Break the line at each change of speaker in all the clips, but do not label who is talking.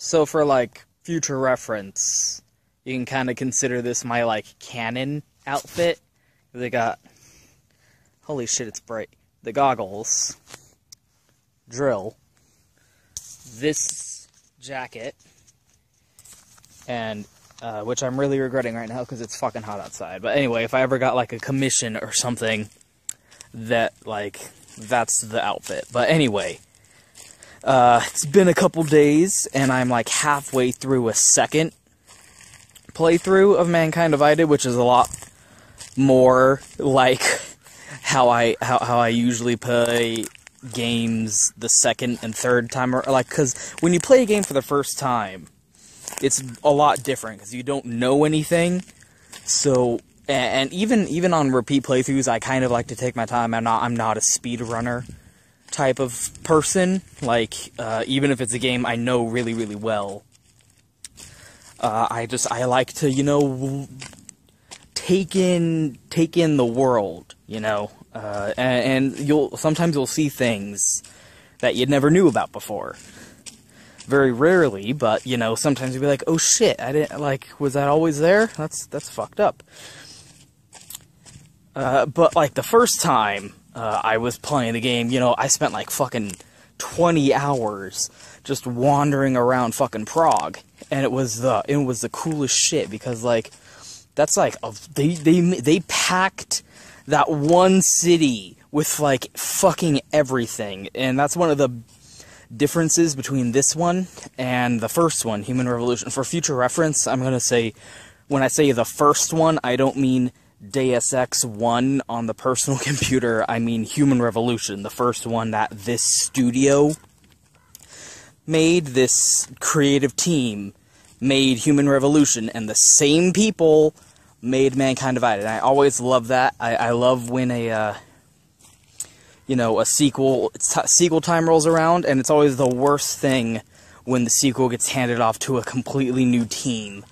So for, like, future reference, you can kind of consider this my, like, canon outfit. They got... Holy shit, it's bright. The goggles. Drill. This jacket. And, which I'm really regretting right now because it's fucking hot outside. But anyway, if I ever got, like, a commission or something, that, like, that's the outfit. But anyway... it's been a couple days, and I'm like halfway through a second playthrough of Mankind Divided, which is a lot more like how I usually play games the second and third time, or like, because when you play a game for the first time, it's a lot different because you don't know anything. So, and even on repeat playthroughs, I kind of like to take my time. I'm not a speedrunner type of person, like, even if it's a game I know really, really well, I like to, you know, take in the world, you know, and sometimes you'll see things that you never knew about before. Very rarely, but, you know, sometimes you'll be like, oh shit, I didn't, like, was that always there? That's fucked up. But, like, the first time I was playing the game, you know, I spent like fucking 20 hours just wandering around fucking Prague, and it was the coolest shit because, like, that's like they packed that one city with like fucking everything, and that's one of the differences between this one and the first one, Human Revolution. For future reference, I'm gonna say, when I say the first one, I don't mean Deus Ex 1 on the personal computer, I mean Human Revolution, the first one that this studio made, this creative team made Human Revolution, and the same people made Mankind Divided. And I always love that. I love when you know, a sequel time rolls around, and it's always the worst thing when the sequel gets handed off to a completely new team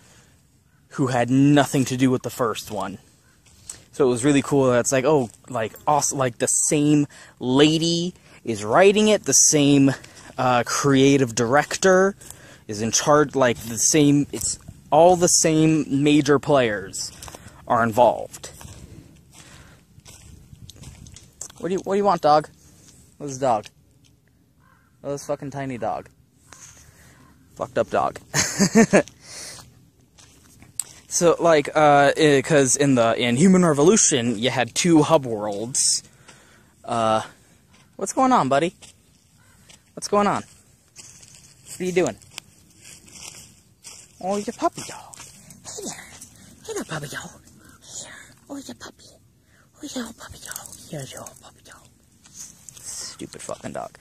who had nothing to do with the first one. So it was really cool that it's like, oh, like, awesome, like, the same lady is writing it, the same creative director is in charge, like, the same, it's all the same major players are involved. What do you want, dog? What's this dog? Oh, this fucking tiny dog. Fucked up dog. So, like, because in Human Revolution, you had two hub worlds. What's going on, buddy? What's going on? What are you doing? Oh, your puppy dog. Hey there. Hello, puppy dog. Here. Oh, your puppy. Oh, your puppy dog. Here's your puppy dog. Stupid fucking dog.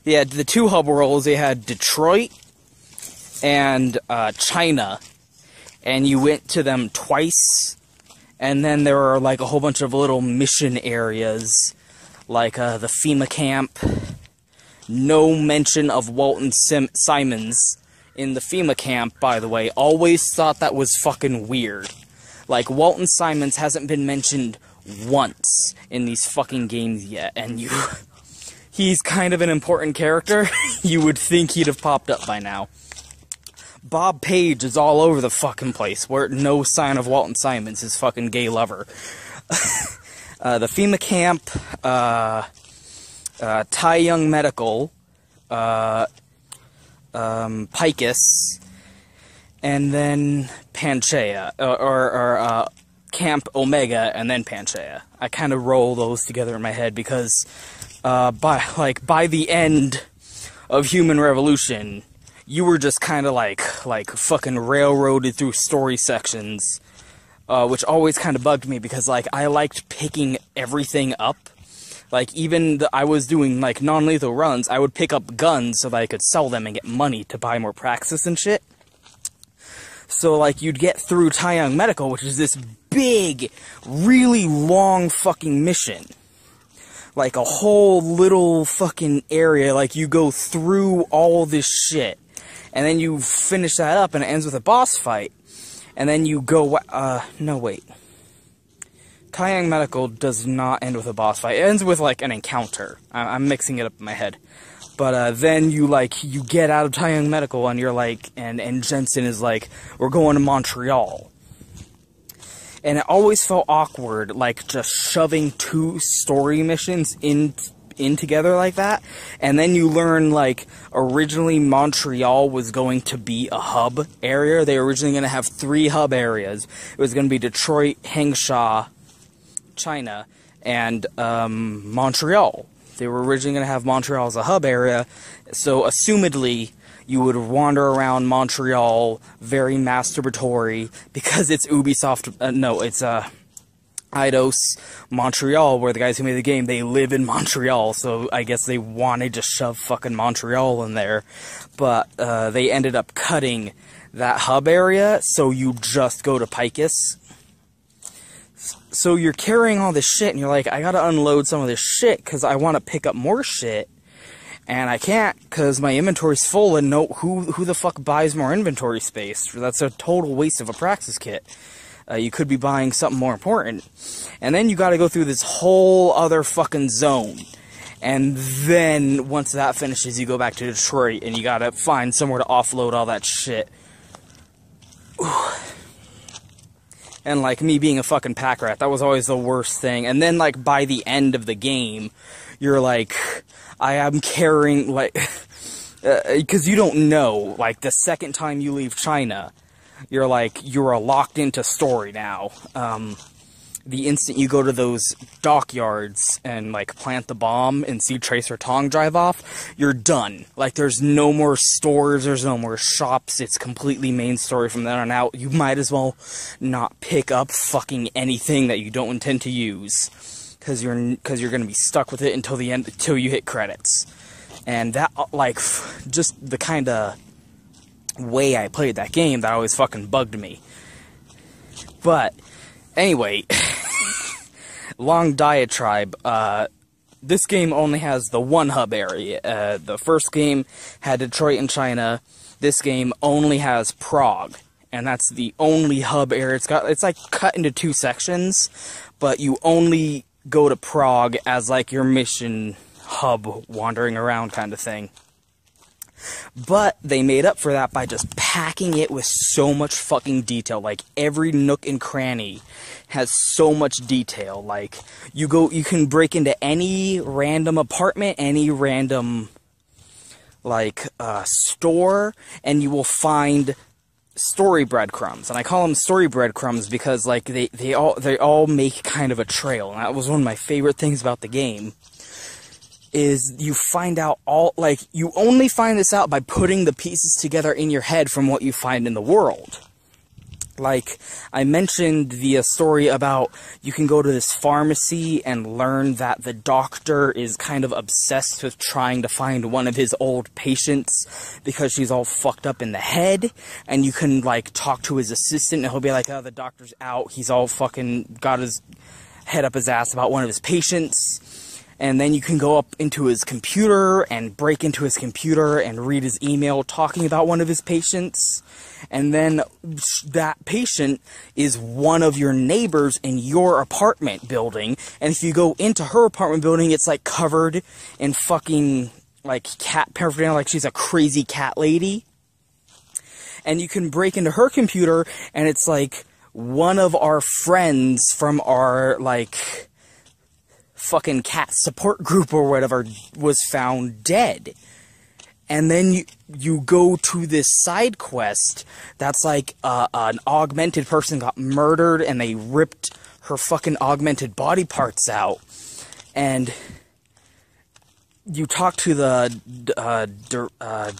Yeah, the two hub worlds, they had Detroit and, China. And you went to them twice, and then there were, like, a whole bunch of little mission areas, like, the FEMA camp. No mention of Walton Simons in the FEMA camp, by the way. Always thought that was fucking weird. Like, Walton Simons hasn't been mentioned once in these fucking games yet, and he's kind of an important character. You would think he'd have popped up by now. Bob Page is all over the fucking place, where no sign of Walton Simons, his fucking gay lover. The FEMA camp, Tai Young Medical, Picus, and then Panchaea, or Camp Omega, and then Panchaea. I kind of roll those together in my head because, by the end of Human Revolution, you were just kind of like fucking railroaded through story sections, which always kind of bugged me because, like, I liked picking everything up. Like, even I was doing, like, non-lethal runs, I would pick up guns so that I could sell them and get money to buy more praxis and shit. So, like, you'd get through Tai Young Medical, which is this big, really long fucking mission. Like, a whole little fucking area, like, you go through all this shit. And then you finish that up, and it ends with a boss fight. And then you go, no, wait. Tai Young Medical does not end with a boss fight. It ends with, like, an encounter. I'm mixing it up in my head. But then you get out of Taeyang Medical, and you're like, and Jensen is like, we're going to Montreal. And it always felt awkward, like, just shoving 2 story missions in together like that. And then you learn, like, originally Montreal was going to be a hub area. They were originally going to have 3 hub areas. It was going to be Detroit, Hengsha, China, and Montreal. They were originally going to have Montreal as a hub area. So, assumedly, you would wander around Montreal, very masturbatory, because it's Ubisoft, it's Eidos Montreal, where the guys who made the game, they live in Montreal, so I guess they wanted to shove fucking Montreal in there, but they ended up cutting that hub area, so you just go to Picus. So you're carrying all this shit, and you're like, I gotta unload some of this shit, because I want to pick up more shit. And I can't, because my inventory's full, and who the fuck buys more inventory space? That's a total waste of a Praxis kit. You could be buying something more important. And then you gotta go through this whole other fucking zone. And then, once that finishes, you go back to Detroit, and you gotta find somewhere to offload all that shit. And, like, me being a fucking pack rat, that was always the worst thing. And then, like, by the end of the game, you're like, I am carrying, like, because you don't know, like, the second time you leave China, you're like, you're locked into story now. The instant you go to those dockyards and, like, plant the bomb and see Tracer Tong drive off, you're done. Like, there's no more stores, there's no more shops, it's completely main story from then on out. You might as well not pick up fucking anything that you don't intend to use. Because you're gonna be stuck with it until the end, until you hit credits. And that, like, just the kind of way I played that game, that always fucking bugged me. But, anyway, long diatribe, this game only has the 1 hub area. The first game had Detroit and China. This game only has Prague. And that's the only hub area. It's like cut into 2 sections, but you only go to Prague as, like, your mission hub wandering around kind of thing. But they made up for that by just packing it with so much fucking detail. Like, every nook and cranny has so much detail. Like, you can break into any random apartment, any random, like, store, and you will find story breadcrumbs. And I call them story breadcrumbs because, like, they all make kind of a trail. And that was one of my favorite things about the game, is you find out you only find this out by putting the pieces together in your head from what you find in the world. Like, I mentioned the story about you can go to this pharmacy and learn that the doctor is kind of obsessed with trying to find one of his old patients because she's all fucked up in the head, and you can, like, talk to his assistant and he'll be like, oh, the doctor's out, he's all fucking got his head up his ass about one of his patients. And then you can go up into his computer and break into his computer and read his email talking about one of his patients. And then that patient is one of your neighbors in your apartment building. And if you go into her apartment building, it's, like, covered in fucking, like, cat paraphernalia, like she's a crazy cat lady. And you can break into her computer, and it's, like, one of our friends from our, like, fucking cat support group or whatever was found dead. And then you go to this side quest that's like an augmented person got murdered and they ripped her fucking augmented body parts out. And you talk to the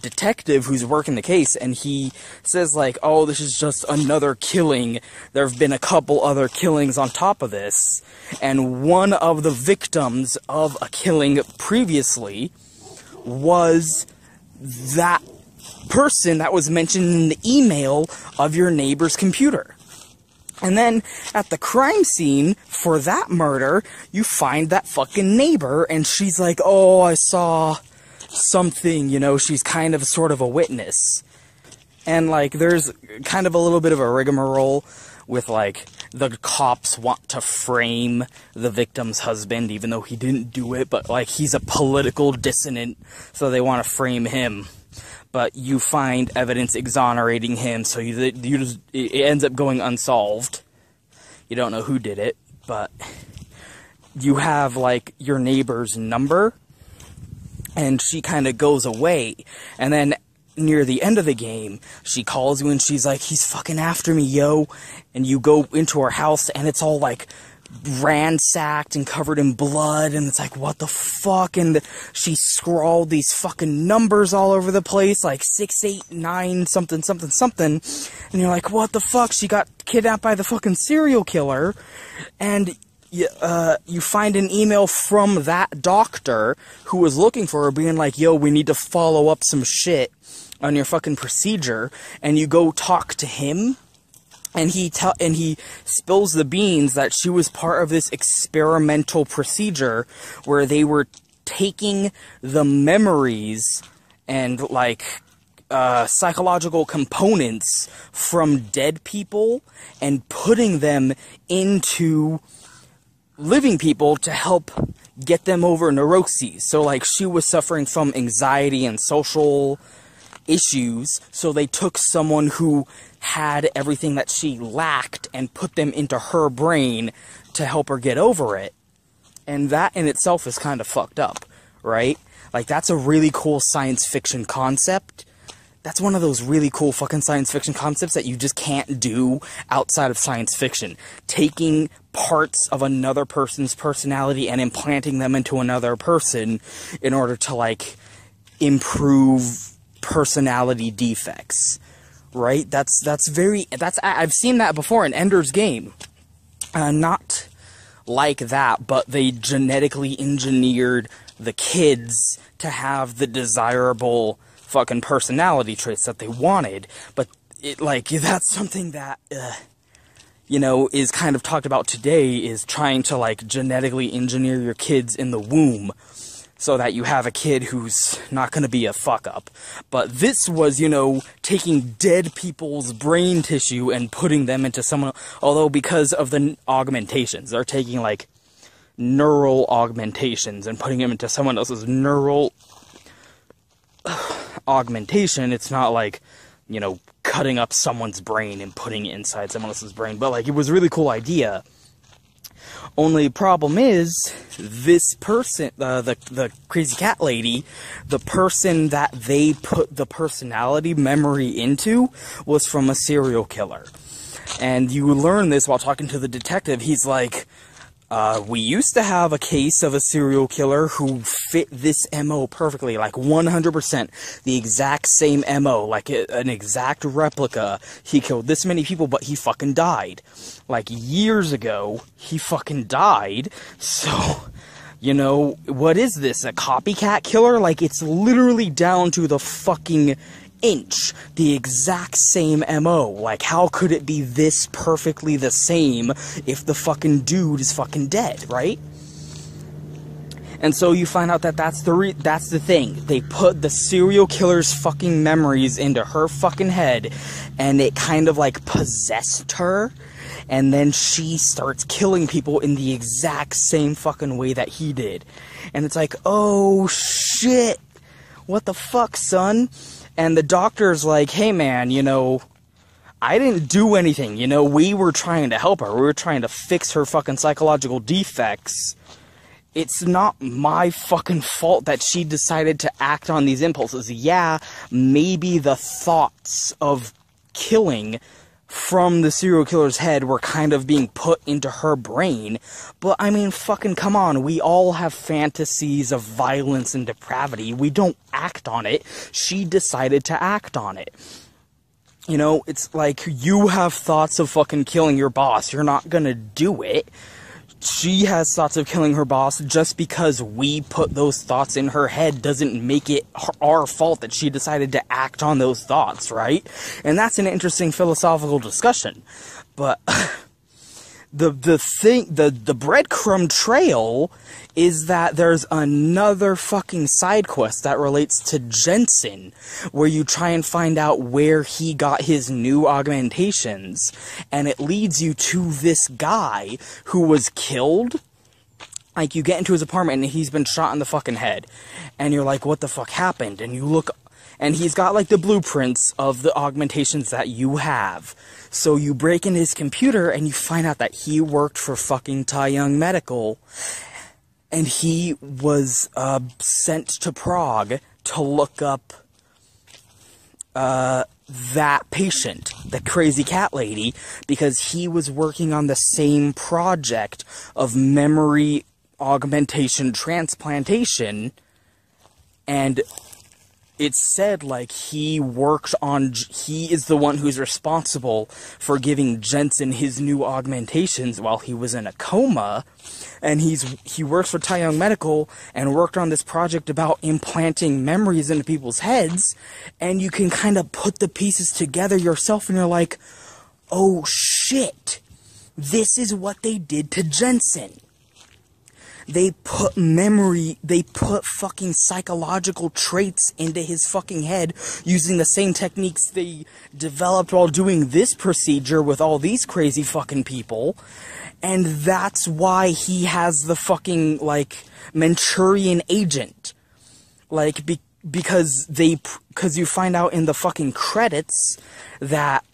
detective who's working the case, and he says, like, oh, this is just another killing. There have been a couple other killings on top of this. And one of the victims of a killing previously was that person that was mentioned in the email of your neighbor's computer. And then, at the crime scene for that murder, you find that fucking neighbor, and she's like, oh, I saw something, you know, she's kind of sort of a witness. And, like, there's kind of a little bit of a rigmarole with, like, the cops want to frame the victim's husband, even though he didn't do it, but, like, he's a political dissonant, so they want to frame him. But you find evidence exonerating him, so it ends up going unsolved. You don't know who did it, but you have, like, your neighbor's number, and she kind of goes away, and then near the end of the game, she calls you and she's like, he's fucking after me, yo, and you go into her house, and it's all, like, ransacked and covered in blood, and it's like, what the fuck? And she scrawled these fucking numbers all over the place, like 689 something something something, and you're like, what the fuck? She got kidnapped by the fucking serial killer. And you find an email from that doctor who was looking for her, being like, yo, we need to follow up some shit on your fucking procedure, and you go talk to him. And he spills the beans that she was part of this experimental procedure where they were taking the memories and, like, psychological components from dead people and putting them into living people to help get them over neuroses. So, like, she was suffering from anxiety and social issues, so they took someone who had everything that she lacked and put them into her brain to help her get over it. And that in itself is kind of fucked up, right? Like, that's a really cool science fiction concept. That's one of those really cool fucking science fiction concepts that you just can't do outside of science fiction. Taking parts of another person's personality and implanting them into another person in order to, like, improve personality defects, right? I've seen that before in Ender's Game. Not like that, but they genetically engineered the kids to have the desirable fucking personality traits that they wanted, but that's something that, is kind of talked about today, is trying to, like, genetically engineer your kids in the womb, so that you have a kid who's not going to be a fuck-up. But this was, taking dead people's brain tissue and putting them into someone... Although, because of the augmentations, they're taking, like, neural augmentations and putting them into someone else's neural augmentation. It's not like, cutting up someone's brain and putting it inside someone else's brain. But, like, it was a really cool idea. Only problem is, this person, the crazy cat lady, the person that they put the personality memory into was from a serial killer. And you learn this while talking to the detective. He's like, we used to have a case of a serial killer who fit this MO perfectly, like 100%, the exact same MO, like an exact replica. He killed this many people, but he fucking died. Like, years ago, he fucking died, so, what is this, a copycat killer? Like, it's literally down to the fucking inch, the exact same MO. Like, how could it be this perfectly the same if the fucking dude is fucking dead, right? And so you find out that that's the thing. They put the serial killer's fucking memories into her fucking head, and it kind of, like, possessed her, and then she starts killing people in the exact same fucking way that he did. And it's like, oh shit, what the fuck, son? And the doctor's like, hey man, I didn't do anything, we were trying to help her, we were trying to fix her fucking psychological defects. It's not my fucking fault that she decided to act on these impulses. Yeah, maybe the thoughts of killing from the serial killer's head were kind of being put into her brain, but I mean, fucking come on, we all have fantasies of violence and depravity. We don't act on it. She decided to act on it. It's like, you have thoughts of fucking killing your boss, you're not gonna do it. She has thoughts of killing her boss. Just because we put those thoughts in her head doesn't make it our fault that she decided to act on those thoughts, right? And that's an interesting philosophical discussion. But the breadcrumb trail is that there's another fucking side quest that relates to Jensen, where you try and find out where he got his new augmentations, and it leads you to this guy who was killed. Like, you get into his apartment and he's been shot in the fucking head, and you're like, what the fuck happened? And you look, and he's got, like, the blueprints of the augmentations that you have. So you break in his computer and you find out that he worked for fucking Taeyong Medical, and he was sent to Prague to look up that patient, the crazy cat lady, because he was working on the same project of memory augmentation transplantation, and it said, like, he is the one who's responsible for giving Jensen his new augmentations while he was in a coma, and he works for Taeyong Medical and worked on this project about implanting memories into people's heads, and you can kind of put the pieces together yourself, and you're like, oh shit, this is what they did to Jensen. They put fucking psychological traits into his fucking head using the same techniques they developed while doing this procedure with all these crazy fucking people. And that's why he has the fucking, like, Manchurian agent. Like, because you find out in the fucking credits that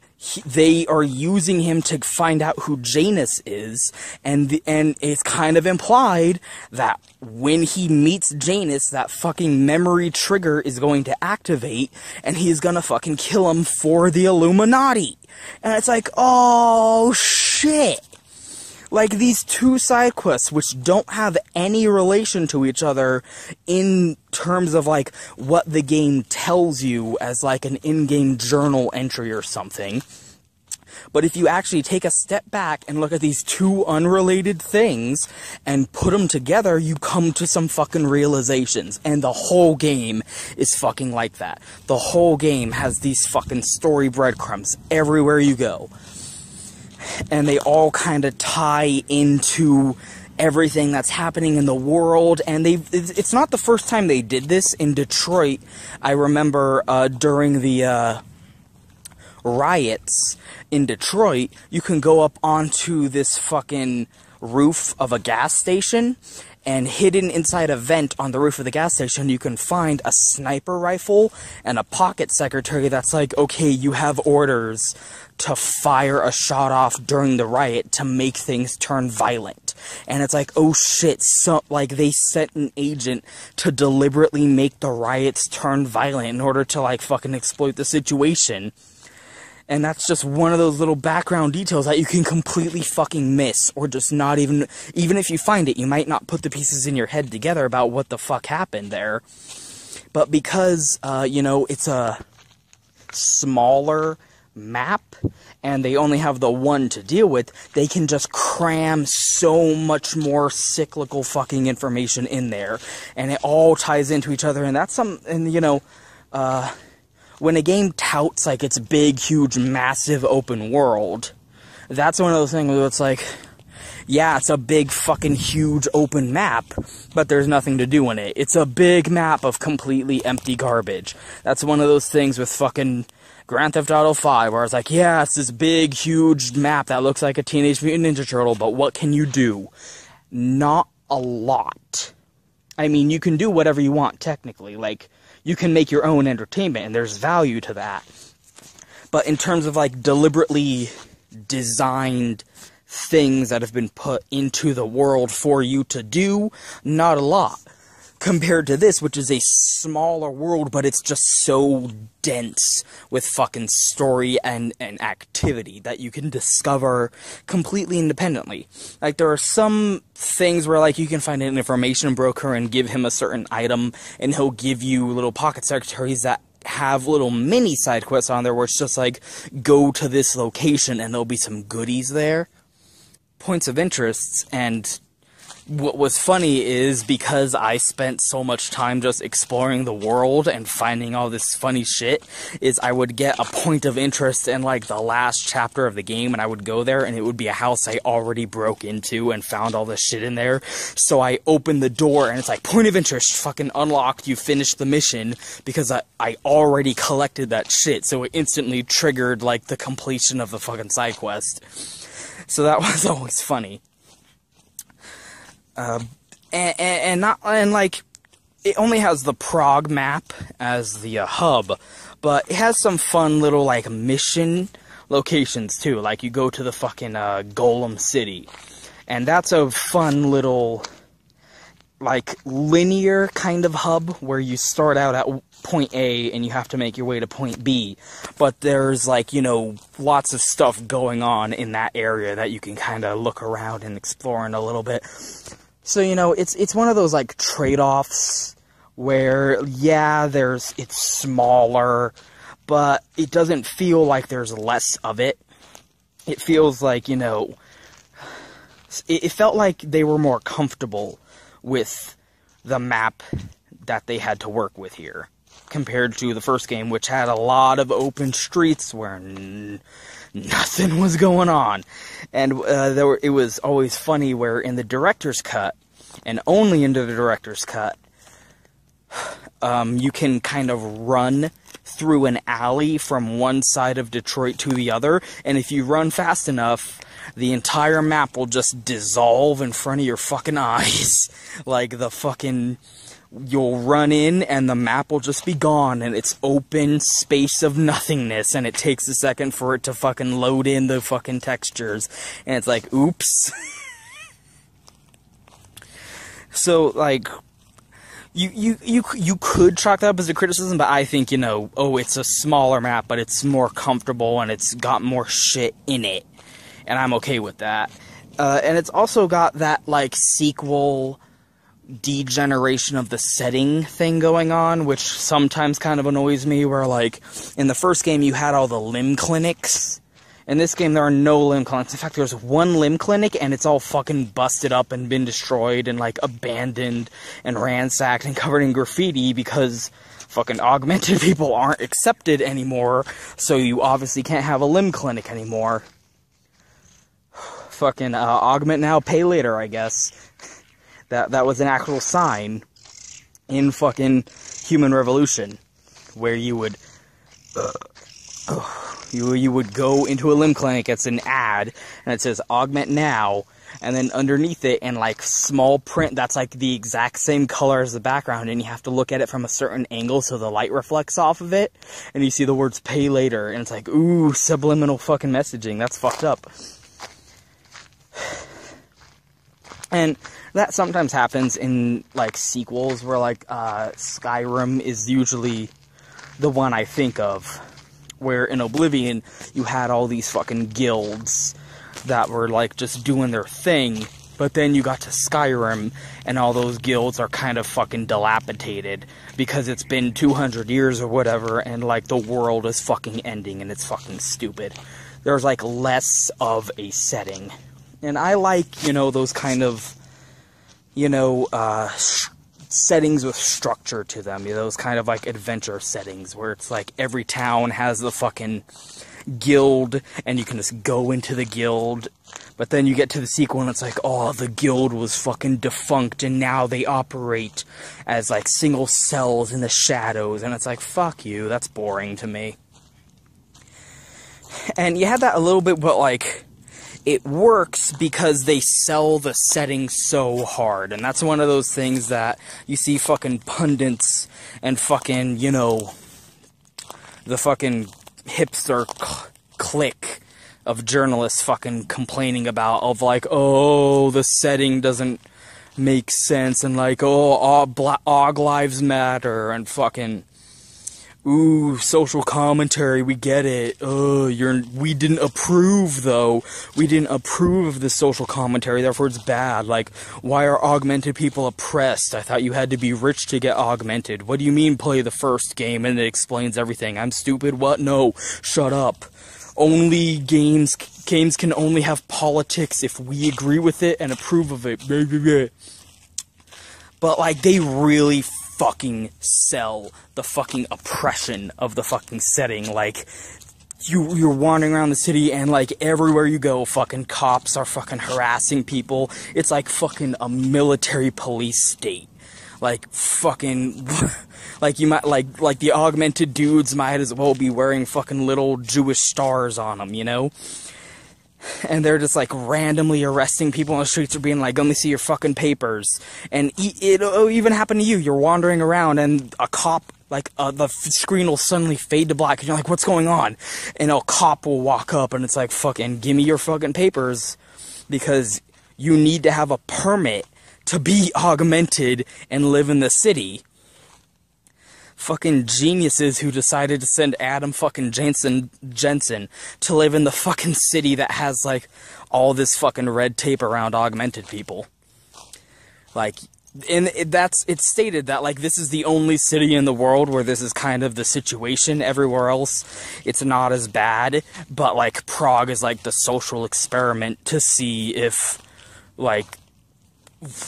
they are using him to find out who Janus is, and it's kind of implied that when he meets Janus, that fucking memory trigger is going to activate, and he's gonna fucking kill him for the Illuminati. And it's like, oh shit! Like, these two side quests, which don't have any relation to each other in terms of, like, what the game tells you as, like, an in-game journal entry or something. But if you actually take a step back and look at these two unrelated things and put them together, you come to some fucking realizations. And the whole game is fucking like that. The whole game has these fucking story breadcrumbs everywhere you go. And they all kind of tie into everything that's happening in the world, and it's not the first time they did this. In Detroit, I remember during the riots in Detroit, you can go up onto this fucking roof of a gas station, and hidden inside a vent on the roof of the gas station, you can find a sniper rifle and a pocket secretary that's like, okay, you have orders to fire a shot off during the riot to make things turn violent. And it's like, oh shit, so, like, they sent an agent to deliberately make the riots turn violent in order to, like, fucking exploit the situation. And that's just one of those little background details that you can completely fucking miss, or just not even if you find it, you might not put the pieces in your head together about what the fuck happened there. But because, you know, it's a smaller map, and they only have the one to deal with, they can just cram so much more cyclical fucking information in there, and it all ties into each other, and that's and you know, when a game touts, like, it's big, huge, massive open world, that's one of those things where it's like, yeah, it's a big, fucking, huge open map, but there's nothing to do in it. It's a big map of completely empty garbage. That's one of those things with fucking Grand Theft Auto 5, where it's like, yeah, it's this big, huge map that looks like a Teenage Mutant Ninja Turtle, but what can you do? Not a lot. I mean, you can do whatever you want, technically. Like, you can make your own entertainment, and there's value to that. But in terms of, like, deliberately designed things that have been put into the world for you to do, not a lot. Compared to this, which is a smaller world, but it's just so dense with fucking story and activity that you can discover completely independently. Like, there are some things where, like, you can find an information broker and give him a certain item, and he'll give you little pocket secretaries that have little mini side quests on there where it's just like, go to this location and there'll be some goodies there. Points of interests and what was funny is because I spent so much time just exploring the world and finding all this funny shit, is I would get a point of interest in like the last chapter of the game, and I would go there and it would be a house I already broke into and found all this shit in there. So I opened the door and it's like, point of interest, fucking unlocked, you finished the mission, because I already collected that shit, so it instantly triggered like the completion of the fucking side quest. So that was always funny. And like, it only has the Prague map as the hub, but it has some fun little, like, mission locations, too. Like, you go to the fucking Golem City, and that's a fun little, like, linear kind of hub, where you start out at point A, and you have to make your way to point B, but there's, like, you know, lots of stuff going on in that area that you can kind of look around and explore in a little bit. So, you know, it's one of those, like, trade-offs where, yeah, it's smaller, but it doesn't feel like there's less of it. It feels like, you know, it felt like they were more comfortable with the map that they had to work with here, compared to the first game, which had a lot of open streets where nothing was going on. And it was always funny where in the director's cut, and only into the director's cut, you can kind of run through an alley from one side of Detroit to the other, and if you run fast enough, the entire map will just dissolve in front of your fucking eyes. Like, you'll run in, and the map will just be gone, and it's open space of nothingness, and it takes a second for it to fucking load in the fucking textures, and it's like, oops. So, like, you could chalk that up as a criticism, but I think, you know, oh, it's a smaller map, but it's more comfortable, and it's got more shit in it, and I'm okay with that. And it's also got that, like, sequel degeneration of the setting thing going on, which sometimes kind of annoys me, where, like, in the first game you had all the limb clinics. In this game, there are no limb clinics. In fact, there's one limb clinic, and it's all fucking busted up and been destroyed and, like, abandoned and ransacked and covered in graffiti because fucking augmented people aren't accepted anymore, so you obviously can't have a limb clinic anymore. Fucking, augment now, pay later, I guess. That was an actual sign in fucking Human Revolution, where you would, you would go into a limb clinic, it's an ad, and it says, augment now, and then underneath it, in, like, small print, that's, like, the exact same color as the background, and you have to look at it from a certain angle so the light reflects off of it, and you see the words pay later, and it's like, ooh, subliminal fucking messaging, that's fucked up. And that sometimes happens in, like, sequels, where, like, Skyrim is usually the one I think of, where in Oblivion, you had all these fucking guilds that were, like, just doing their thing, but then you got to Skyrim, and all those guilds are kind of fucking dilapidated, because it's been 200 years or whatever, and, like, the world is fucking ending, and it's fucking stupid. There's, like, less of a setting. And I like, you know, those kind of, you know, settings with structure to them, you know, those kind of, like, adventure settings, where it's, like, every town has the fucking guild, and you can just go into the guild, but then you get to the sequel, and it's like, oh, the guild was fucking defunct, and now they operate as, like, single cells in the shadows, and it's like, fuck you, that's boring to me. And you had that a little bit, but, like, it works because they sell the setting so hard, and that's one of those things that you see fucking pundits and fucking, you know, the fucking hipster clique of journalists fucking complaining about, of like, oh, the setting doesn't make sense, and like, oh, Og Lives Matter, and fucking, ooh, social commentary, we get it. We didn't approve, though. We didn't approve of the social commentary, therefore it's bad. Like, why are augmented people oppressed? I thought you had to be rich to get augmented. What do you mean play the first game and it explains everything? I'm stupid? What? No. Shut up. games can only have politics if we agree with it and approve of it. Blah, blah, blah. But, like, they really fucking sell the fucking oppression of the fucking setting. Like, you're wandering around the city and, like, everywhere you go, fucking cops are fucking harassing people. It's like fucking a military police state. Like, fucking, like, you might, like, the augmented dudes might as well be wearing fucking little Jewish stars on them, you know? And they're just, like, randomly arresting people on the streets or being like, let me see your fucking papers. And it'll even happen to you. You're wandering around and a cop, like, the screen will suddenly fade to black and you're like, what's going on? And a cop will walk up and it's like, fucking, give me your fucking papers because you need to have a permit to be augmented and live in the city. Fucking geniuses who decided to send Adam fucking Jensen to live in the fucking city that has, like, all this fucking red tape around augmented people. Like, and it's stated that, like, this is the only city in the world where this is kind of the situation. Everywhere else, it's not as bad, but, like, Prague is, like, the social experiment to see if, like,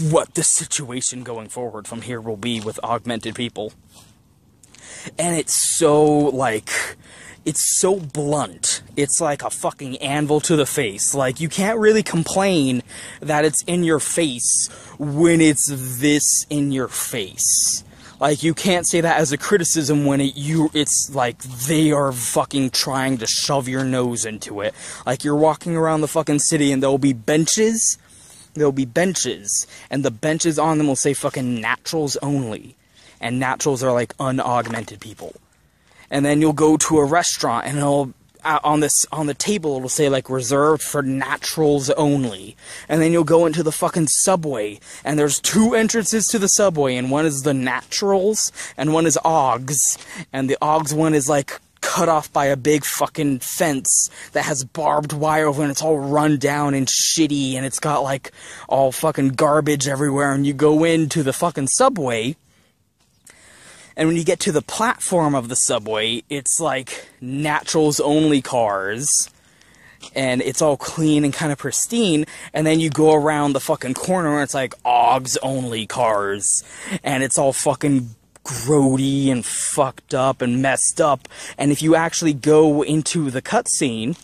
what the situation going forward from here will be with augmented people. And it's so, like, it's so blunt. It's like a fucking anvil to the face. Like, you can't really complain that it's in your face when it's this in your face. Like, you can't say that as a criticism when it's like they are fucking trying to shove your nose into it. Like, you're walking around the fucking city and there'll be benches, and the benches on them will say fucking naturals only. And naturals are like unaugmented people. And then you'll go to a restaurant and it'll on the table it'll say like reserved for naturals only. And then you'll go into the fucking subway and there's two entrances to the subway and one is the naturals and one is Augs. And the Augs one is like cut off by a big fucking fence that has barbed wire over and it's all run down and shitty and it's got like all fucking garbage everywhere. And you go into the fucking subway. And when you get to the platform of the subway, it's like naturals only cars. And it's all clean and kind of pristine. And then you go around the fucking corner and it's like Augs only cars. And it's all fucking grody and fucked up and messed up. And if you actually go into the cutscene,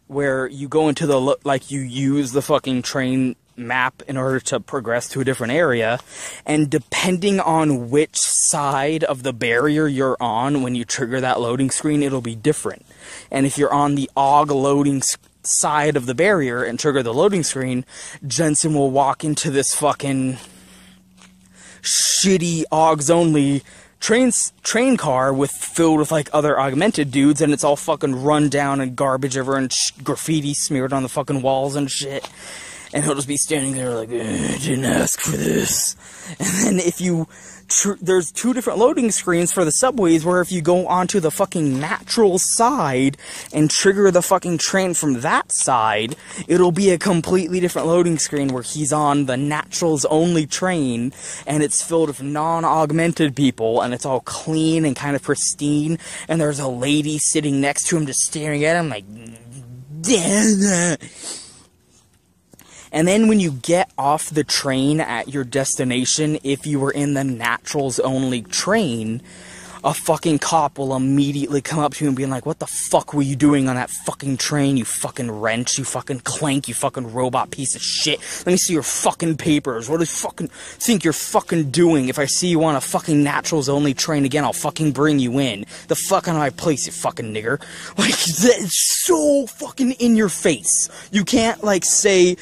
where you go into the, like, you use the fucking train map in order to progress to a different area, and depending on which side of the barrier you're on when you trigger that loading screen, it'll be different. And if you're on the AUG loading side of the barrier and trigger the loading screen, Jensen will walk into this fucking shitty AUGs only train car filled with like other augmented dudes, and it's all fucking run down and garbage everywhere and graffiti smeared on the fucking walls and shit. And he'll just be standing there like, I didn't ask for this. And then if you, there's two different loading screens for the subways where if you go onto the fucking natural side and trigger the fucking train from that side, it'll be a completely different loading screen where he's on the naturals only train and it's filled with non-augmented people and it's all clean and kind of pristine and there's a lady sitting next to him just staring at him like, damn. And then when you get off the train at your destination, if you were in the naturals only train, a fucking cop will immediately come up to you and be like, what the fuck were you doing on that fucking train, you fucking wrench, you fucking clank, you fucking robot piece of shit. Let me see your fucking papers. What do you fucking think you're fucking doing? If I see you on a fucking naturals only train again, I'll fucking bring you in. The fuck out of my place, you fucking nigger. Like, that's so fucking in your face. You can't, like, say,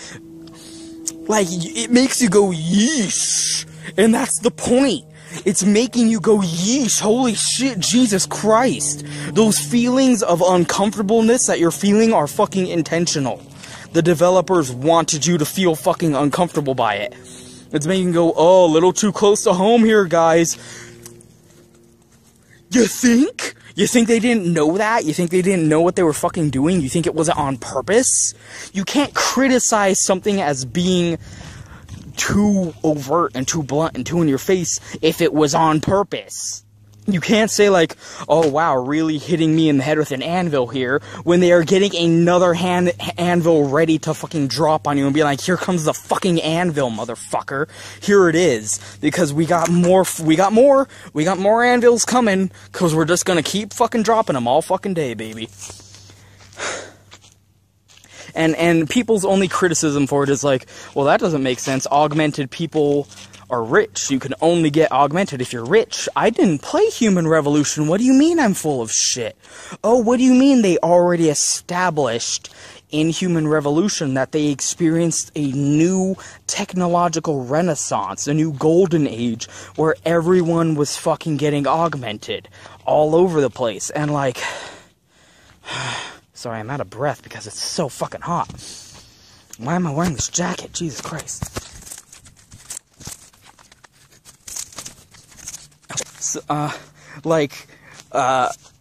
like, it makes you go, yeesh. And that's the point. It's making you go, yeesh, holy shit, Jesus Christ. Those feelings of uncomfortableness that you're feeling are fucking intentional. The developers wanted you to feel fucking uncomfortable by it. It's making you go, oh, a little too close to home here, guys. You think? You think they didn't know that? You think they didn't know what they were fucking doing? You think it wasn't on purpose? You can't criticize something as being too overt and too blunt and too in your face if it was on purpose. You can't say, like, oh, wow, really hitting me in the head with an anvil here, when they are getting another anvil ready to fucking drop on you and be like, here comes the fucking anvil, motherfucker. Here it is. Because we got more anvils coming, because we're just gonna keep fucking dropping them all fucking day, baby. And people's only criticism for it is like, well, that doesn't make sense. Augmented people are rich. You can only get augmented if you're rich. I didn't play Human Revolution. What do you mean I'm full of shit? Oh, what do you mean they already established in Human Revolution that they experienced a new technological renaissance, a new golden age, where everyone was fucking getting augmented all over the place. And like, sorry, I'm out of breath because it's so fucking hot. Why am I wearing this jacket? Jesus Christ.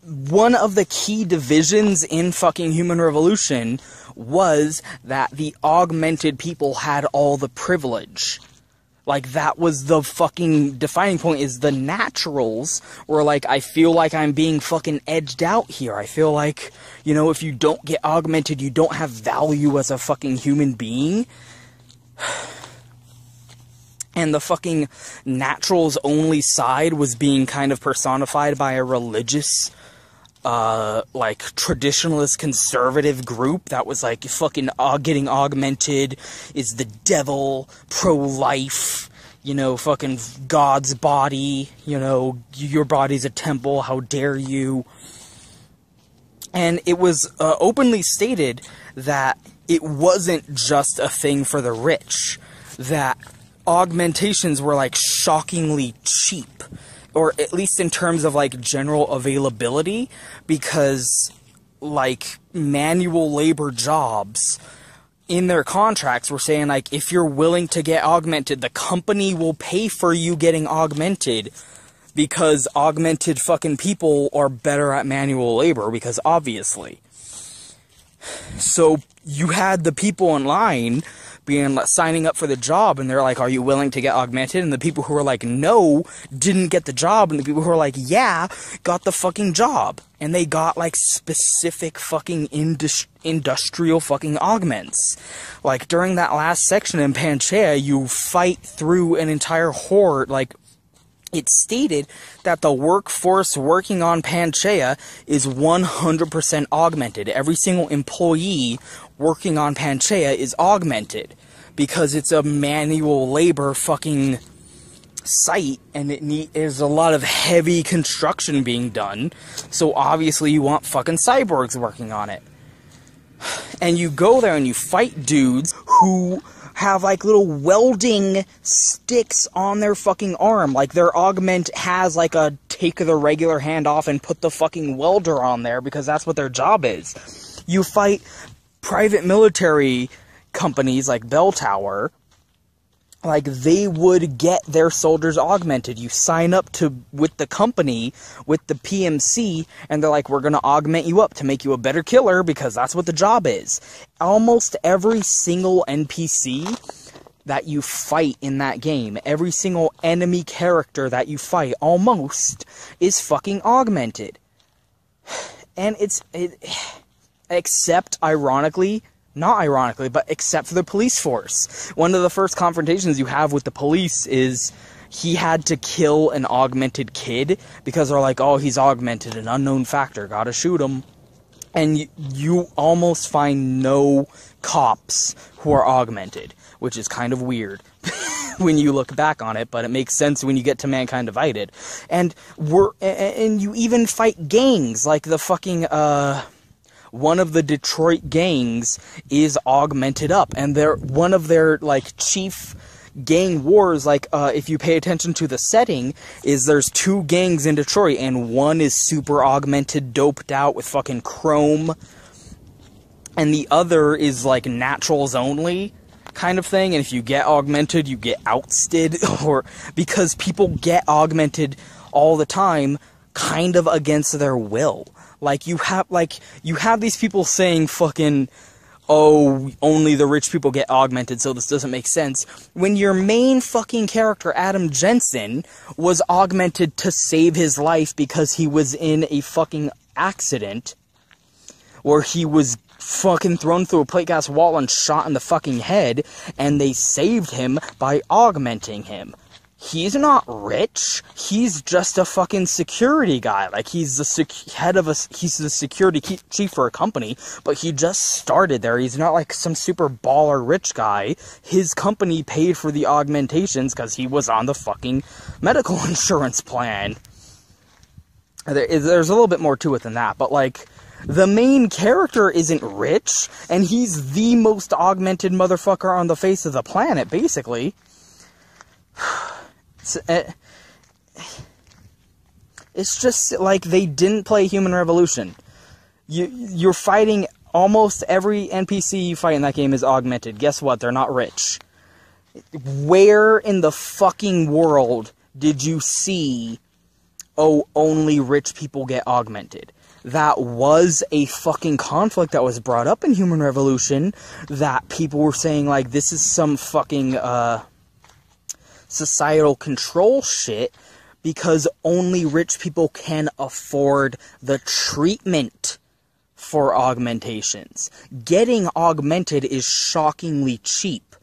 One of the key divisions in fucking Human Revolution was that the augmented people had all the privilege. Like, that was the fucking defining point, is the naturals were like, I feel like I'm being fucking edged out here. I feel like, you know, if you don't get augmented, you don't have value as a fucking human being. And the fucking naturals only side was being kind of personified by a religious, like, traditionalist conservative group that was like, fucking getting augmented is the devil, pro-life, you know, fucking God's body, you know, your body's a temple, how dare you. And it was openly stated that it wasn't just a thing for the rich, that augmentations were like shockingly cheap, or at least in terms of like general availability, because like manual labor jobs in their contracts were saying like, if you're willing to get augmented, the company will pay for you getting augmented, because augmented fucking people are better at manual labor, because obviously. So you had the people in line signing up for the job, and they're like, are you willing to get augmented? And the people who were like, no, didn't get the job, and the people who were like, yeah, got the fucking job. And they got, like, specific fucking industrial fucking augments. Like, during that last section in Panchaea, you fight through an entire horde, like, it stated that the workforce working on Panchaea is 100% augmented. Every single employee working on Panchaea is augmented, because it's a manual labor fucking site, and there's a lot of heavy construction being done, so obviously you want fucking cyborgs working on it. And you go there and you fight dudes who have like little welding sticks on their fucking arm. Like, their augment has like a take the regular hand off and put the fucking welder on there, because that's what their job is. You fight private military companies like Bell Tower, like, they would get their soldiers augmented. You sign up with the company, with the PMC, and they're like, we're gonna augment you up to make you a better killer, because that's what the job is. Almost every single NPC that you fight in that game, every single enemy character that you fight, almost, is fucking augmented. And except, ironically, not ironically, but except for the police force. One of the first confrontations you have with the police is he had to kill an augmented kid, because they're like, oh, he's augmented, an unknown factor, gotta shoot him. And you almost find no cops who are augmented, which is kind of weird when you look back on it, but it makes sense when you get to Mankind Divided. And you even fight gangs, like the fucking, one of the Detroit gangs is augmented up, and one of their, like, chief gang wars, like, if you pay attention to the setting, is there's two gangs in Detroit, and one is super augmented, doped out with fucking chrome, and the other is, like, naturals only kind of thing, and if you get augmented, you get ousted, or, because people get augmented all the time, kind of against their will. Like, you have these people saying fucking, oh, only the rich people get augmented, so this doesn't make sense. When your main fucking character, Adam Jensen, was augmented to save his life because he was in a fucking accident where he was fucking thrown through a plate glass wall and shot in the fucking head, and they saved him by augmenting him. He's not rich. He's just a fucking security guy. Like, he's the he's the security chief for a company, but he just started there. He's not like some super baller rich guy. His company paid for the augmentations because he was on the fucking medical insurance plan. There's a little bit more to it than that, but like, the main character isn't rich, and he's the most augmented motherfucker on the face of the planet, basically. It's just like they didn't play Human Revolution. You're fighting almost every NPC you fight in that game is augmented. Guess what? They're not rich. Where in the fucking world did you see, oh, only rich people get augmented? That was a fucking conflict that was brought up in Human Revolution, that people were saying, like, this is some fucking, societal control shit, because only rich people can afford the treatment for augmentations. Getting augmented is shockingly cheap,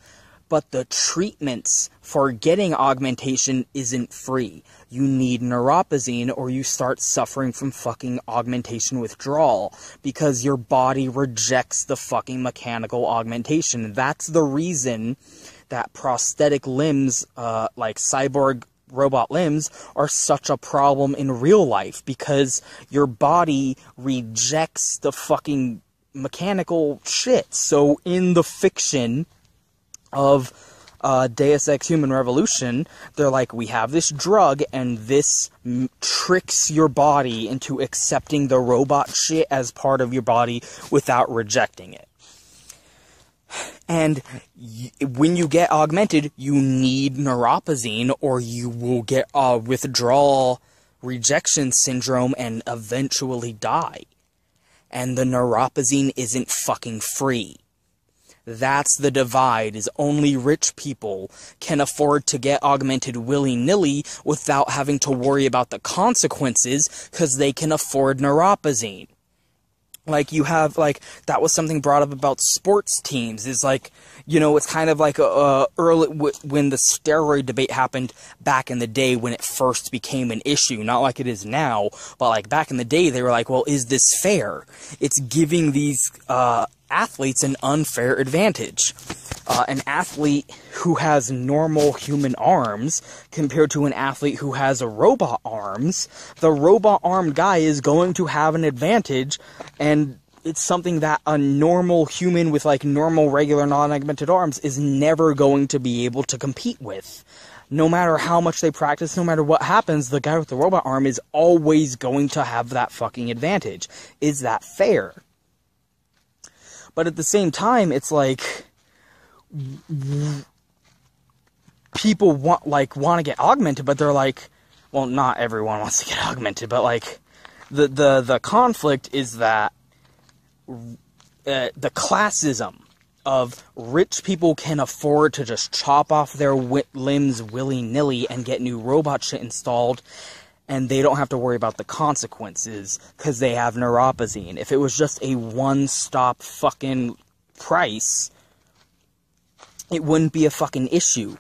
but the treatments for getting augmentation isn't free. You need neuropozyne or you start suffering from fucking augmentation withdrawal, because your body rejects the fucking mechanical augmentation. That's the reason that prosthetic limbs, like cyborg robot limbs, are such a problem in real life, because your body rejects the fucking mechanical shit. So in the fiction of Deus Ex Human Revolution, they're like, we have this drug, and this tricks your body into accepting the robot shit as part of your body without rejecting it. And when you get augmented, you need neuropozyne, or you will get withdrawal rejection syndrome and eventually die. And the neuropozyne isn't fucking free. That's the divide, is only rich people can afford to get augmented willy-nilly without having to worry about the consequences, because they can afford neuropozyne. Like, you have, like, that was something brought up about sports teams, is like, you know, it's kind of like early, when the steroid debate happened back in the day when it first became an issue, not like it is now, but like back in the day, they were like, well, is this fair? It's giving these, athletes an unfair advantage. An athlete who has normal human arms compared to an athlete who has a robot arms, the robot armed guy is going to have an advantage, and it's something that a normal human with like normal regular non-augmented arms is never going to be able to compete with. No matter how much they practice, no matter what happens, the guy with the robot arm is always going to have that fucking advantage. Is that fair? But at the same time, it's like, people want to get augmented, but they're like, well, not everyone wants to get augmented, but like, the conflict is that the classism of rich people can afford to just chop off their limbs willy-nilly and get new robot shit installed, and they don't have to worry about the consequences because they have neuropozyne. If it was just a one-stop fucking price, it wouldn't be a fucking issue.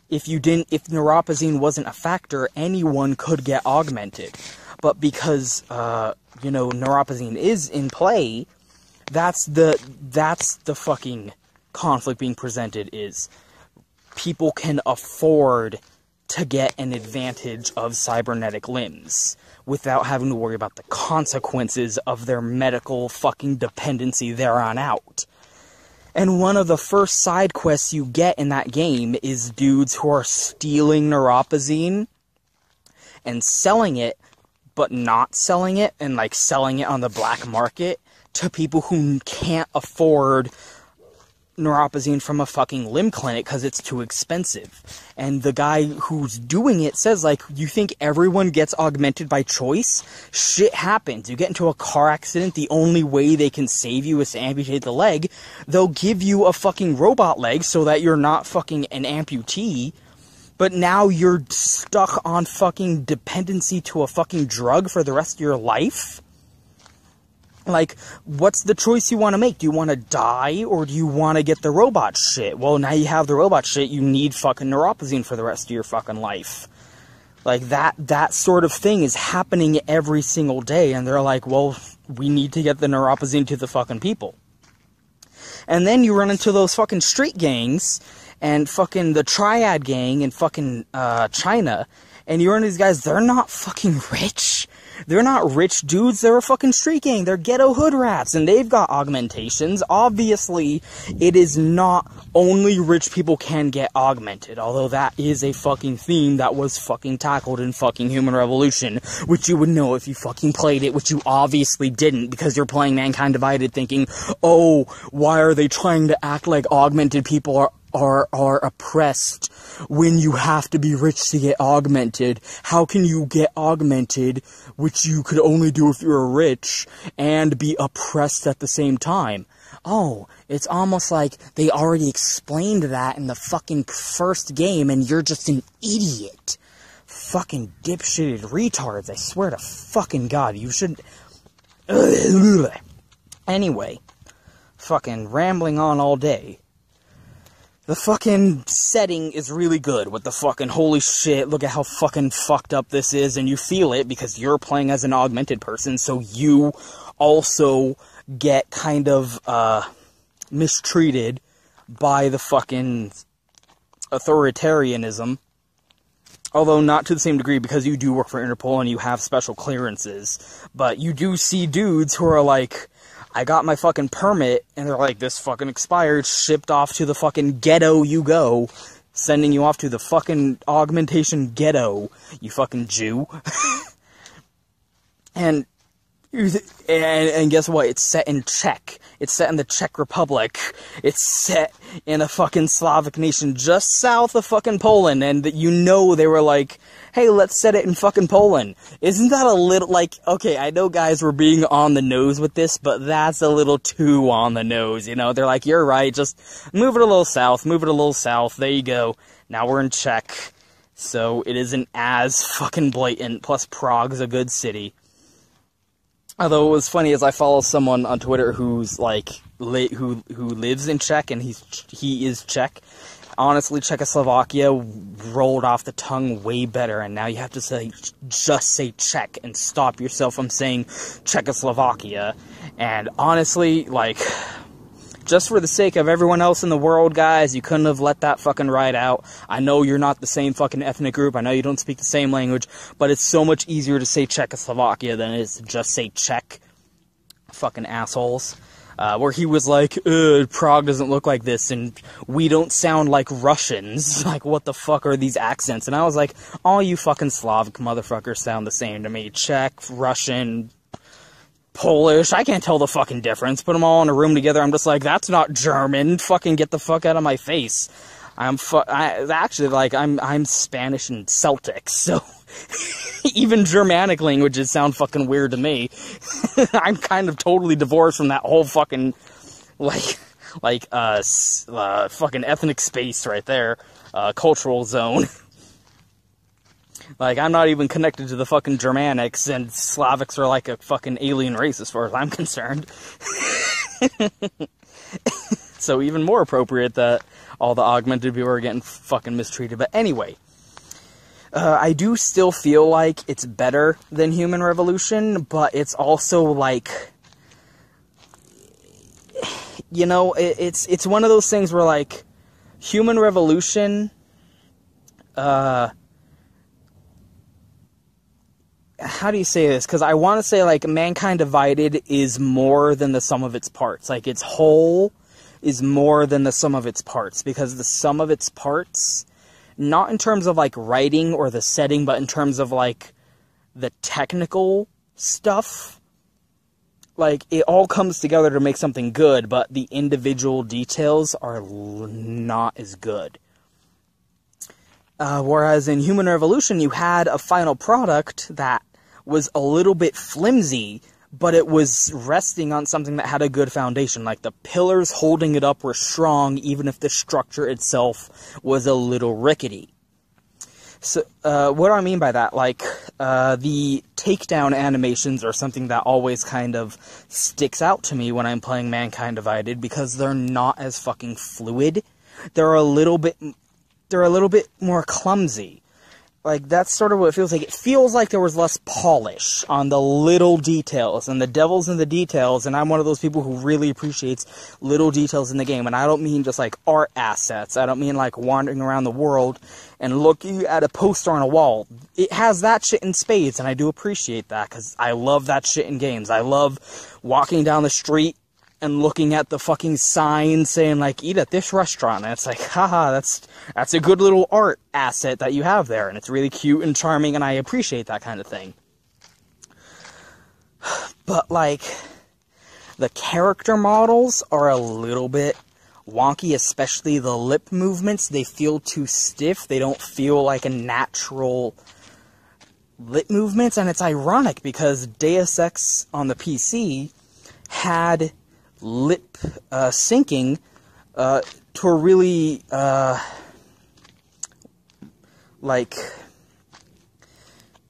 If neuropozyne wasn't a factor, anyone could get augmented. But because, you know, neuropozyne is in play, that's the fucking conflict being presented, is people can afford to get an advantage of cybernetic limbs without having to worry about the consequences of their medical fucking dependency there on out. And one of the first side quests you get in that game is dudes who are stealing neuropozyne and selling it, but not selling it, and like selling it on the black market to people who can't afford neuropozyne from a fucking limb clinic because it's too expensive. And the guy who's doing it says, like, you think everyone gets augmented by choice? Shit happens. You get into a car accident, the only way they can save you is to amputate the leg. They'll give you a fucking robot leg so that you're not fucking an amputee, but now you're stuck on fucking dependency to a fucking drug for the rest of your life? Like, what's the choice you want to make? Do you want to die, or do you want to get the robot shit? Well, now you have the robot shit, you need fucking neuropozyne for the rest of your fucking life. Like, that sort of thing is happening every single day, and they're like, well, we need to get the neuropozyne to the fucking people. And then you run into those fucking street gangs, and fucking the Triad gang in fucking, China, and you run into these guys, they're not fucking rich. They're not rich dudes, they're a fucking street gang, they're ghetto hood rats, and they've got augmentations. Obviously, it is not only rich people can get augmented, although that is a fucking theme that was fucking tackled in fucking Human Revolution, which you would know if you fucking played it, which you obviously didn't, because you're playing Mankind Divided thinking, oh, why are they trying to act like augmented people are oppressed when you have to be rich to get augmented? How can you get augmented, which you could only do if you were rich, and be oppressed at the same time? Oh, it's almost like they already explained that in the fucking first game, and you're just an idiot. Fucking dipshitted retards, I swear to fucking God, you should... Anyway, fucking rambling on all day. The fucking setting is really good with the fucking holy shit, look at how fucking fucked up this is, and you feel it because you're playing as an augmented person, so you also get kind of, mistreated by the fucking authoritarianism. Although not to the same degree because you do work for Interpol and you have special clearances. But you do see dudes who are like, I got my fucking permit, and they're like, this fucking expired, shipped off to the fucking ghetto you go, sending you off to the fucking augmentation ghetto, you fucking Jew. and guess what? It's set in Czech. It's set in the Czech Republic. It's set in a fucking Slavic nation just south of fucking Poland, and you know they were like, hey, let's set it in fucking Poland. Isn't that a little, like, okay, I know guys were being on the nose with this, but that's a little too on the nose, you know? They're like, you're right, just move it a little south, there you go. Now we're in Czech, so it isn't as fucking blatant, plus Prague's a good city. Although, what was funny is I follow someone on Twitter who's, like, who lives in Czech, and he is Czech. Honestly, Czechoslovakia rolled off the tongue way better, and now you have to just say Czech and stop yourself from saying Czechoslovakia. And honestly, like, just for the sake of everyone else in the world, guys, you couldn't have let that fucking ride out. I know you're not the same fucking ethnic group, I know you don't speak the same language, but it's so much easier to say Czechoslovakia than it is to just say Czech. Fucking assholes. Where he was like, Prague doesn't look like this, and we don't sound like Russians. Like, what the fuck are these accents? And I was like, all you fucking Slavic motherfuckers sound the same to me. Czech, Russian, Polish, I can't tell the fucking difference. Put them all in a room together, I'm just like, that's not German. Fucking get the fuck out of my face. Actually, like, I'm Spanish and Celtic, so... Even Germanic languages sound fucking weird to me. I'm kind of totally divorced from that whole fucking, fucking ethnic space right there. Cultural zone. Like, I'm not even connected to the fucking Germanics, and Slavics are like a fucking alien race as far as I'm concerned. So even more appropriate that all the augmented people are getting fucking mistreated. But anyway... I do still feel like it's better than Human Revolution, but it's also like, you know, it's one of those things where, like, Human Revolution, how do you say this? Because I want to say, like, Mankind Divided is more than the sum of its parts. Like, its whole is more than the sum of its parts, because the sum of its parts... Not in terms of, like, writing or the setting, but in terms of, like, the technical stuff. like, it all comes together to make something good, but the individual details are not as good. Whereas in Human Revolution, you had a final product that was a little bit flimsy, but it was resting on something that had a good foundation. Like, the pillars holding it up were strong, even if the structure itself was a little rickety. So, what do I mean by that? Like, the takedown animations are something that always kind of sticks out to me when I'm playing Mankind Divided, because they're not as fucking fluid. They're a little bit more clumsy. Like, that's sort of what it feels like. It feels like there was less polish on the little details, and the devil's in the details, and I'm one of those people who really appreciates little details in the game, and I don't mean just, like, art assets. I don't mean, like, wandering around the world and looking at a poster on a wall. It has that shit in spades, and I do appreciate that, because I love that shit in games. I love walking down the street and looking at the fucking sign saying, like, eat at this restaurant, and it's like, haha, that's a good little art asset that you have there, and it's really cute and charming, and I appreciate that kind of thing. But, like, the character models are a little bit wonky, especially the lip movements. They feel too stiff. They don't feel like a natural lip movements, and it's ironic, because Deus Ex on the PC had lip syncing to a really like,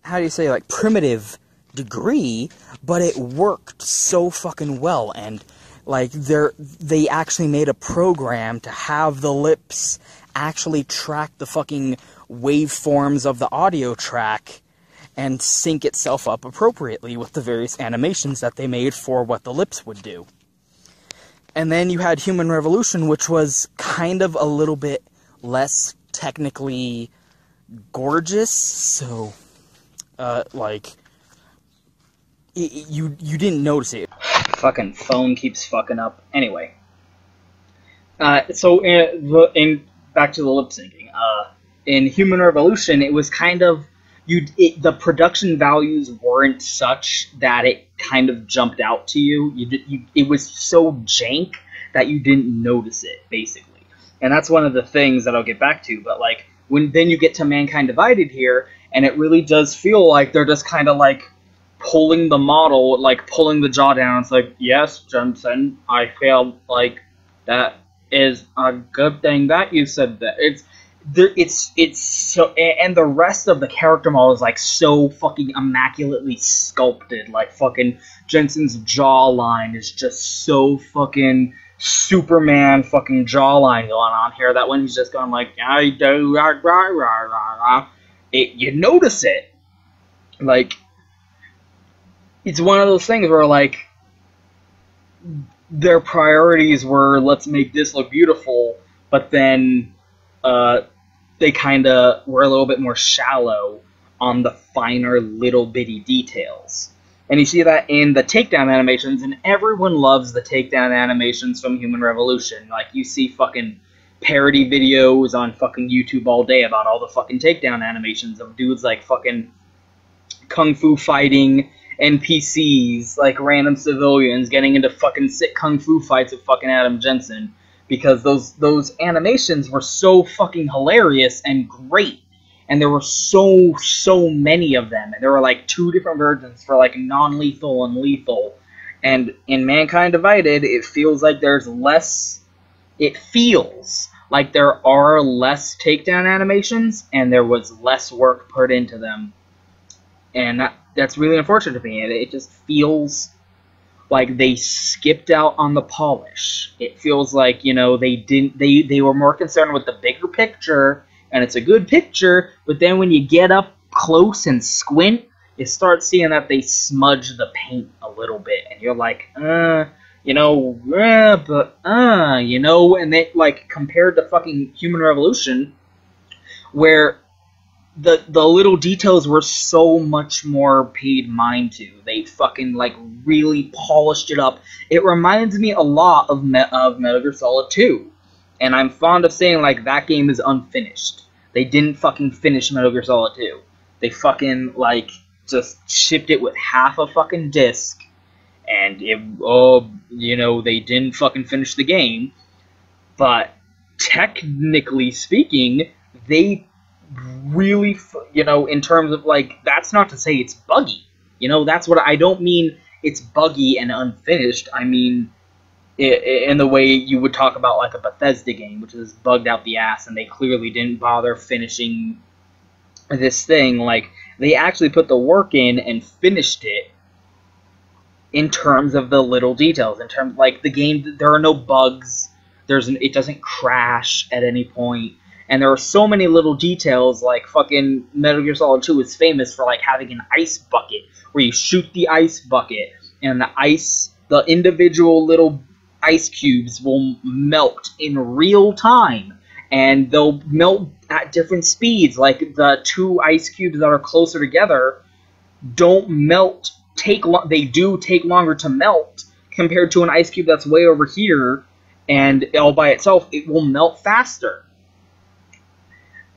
how do you say, like, primitive degree, but it worked so fucking well. And like, they actually made a program to have the lips actually track the fucking waveforms of the audio track and sync itself up appropriately with the various animations that they made for what the lips would do. And then you had Human Revolution, which was kind of a little bit less technically gorgeous, so, like, you didn't notice it. Fucking phone keeps fucking up. Anyway. Back to the lip syncing. In Human Revolution, it was kind of, the production values weren't such that it kind of jumped out to you. It was so jank that you didn't notice it, basically. And that's one of the things that I'll get back to. But like, then you get to Mankind Divided here, and it really does feel like they're just kind of like pulling the model, like pulling the jaw down. It's like, yes, Jensen, I feel like that is a good thing that you said that. It's so, and the rest of the character model is like so fucking immaculately sculpted. Like, fucking Jensen's jawline is just so fucking Superman fucking jawline going on here that when he's just going like, I do rah, rah, rah, rah, rah, you notice it. Like, it's one of those things where like their priorities were, let's make this look beautiful, but then they kind of were a little bit more shallow on the finer little bitty details. And you see that in the takedown animations, and everyone loves the takedown animations from Human Revolution. Like, you see fucking parody videos on fucking YouTube all day about all the fucking takedown animations of dudes like fucking kung fu fighting NPCs, like random civilians getting into fucking sick kung fu fights with fucking Adam Jensen. Because those animations were so fucking hilarious and great. And there were so many of them. And there were like 2 different versions for like non-lethal and lethal. And in Mankind Divided, it feels like there's less... It feels like there are less takedown animations, and there was less work put into them. And that's really unfortunate to me. It just feels like they skipped out on the polish. It feels like, you know, they were more concerned with the bigger picture, and it's a good picture, but then when you get up close and squint, you start seeing that they smudge the paint a little bit, and you're like, you know, you know, and they, like, compared to fucking Human Revolution, where the little details were so much more paid mind to. They fucking, like, really polished it up. It reminds me a lot of Metal Gear Solid 2. And I'm fond of saying, like, that game is unfinished. They didn't fucking finish Metal Gear Solid 2. They fucking, like, just shipped it with half a fucking disc. and you know, they didn't fucking finish the game, but technically speaking, they really, you know, in terms of, like, that's not to say it's buggy. You know, that's what I don't mean it's buggy and unfinished. I mean, in the way you would talk about, like, a Bethesda game, which is bugged out the ass, and they clearly didn't bother finishing this thing. Like, they actually put the work in and finished it in terms of the little details. In terms, like, the game, there are no bugs. It doesn't crash at any point. And there are so many little details, like fucking Metal Gear Solid 2 is famous for, like, having an ice bucket, where you shoot the ice bucket, and the individual little ice cubes will melt in real time, and they'll melt at different speeds. Like, the two ice cubes that are closer together don't melt, they do take longer to melt, compared to an ice cube that's way over here, and all by itself, it will melt faster.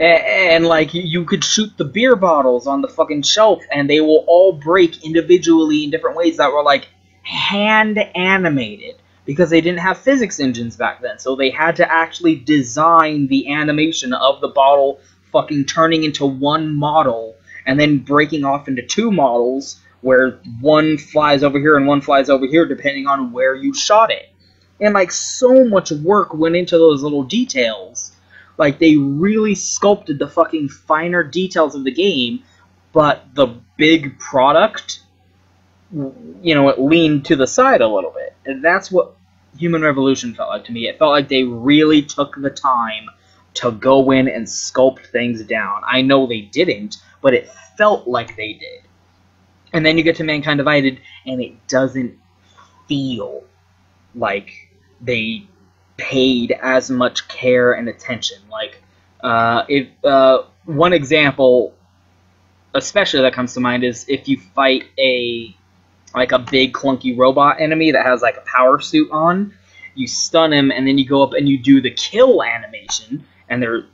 And, like, you could shoot the beer bottles on the fucking shelf, and they will all break individually in different ways that were, like, hand-animated, because they didn't have physics engines back then, so they had to actually design the animation of the bottle fucking turning into one model, and then breaking off into two models, where one flies over here and one flies over here, depending on where you shot it. And, like, so much work went into those little details. Like, they really sculpted the fucking finer details of the game, but the big product, you know, it leaned to the side a little bit. And that's what Human Revolution felt like to me. It felt like they really took the time to go in and sculpt things down. I know they didn't, but it felt like they did. And then you get to Mankind Divided, and it doesn't feel like they paid as much care and attention. Like, one example, especially that comes to mind, is if you fight a big clunky robot enemy that has, like, a power suit on, you stun him, and then you go up and you do the kill animation, and the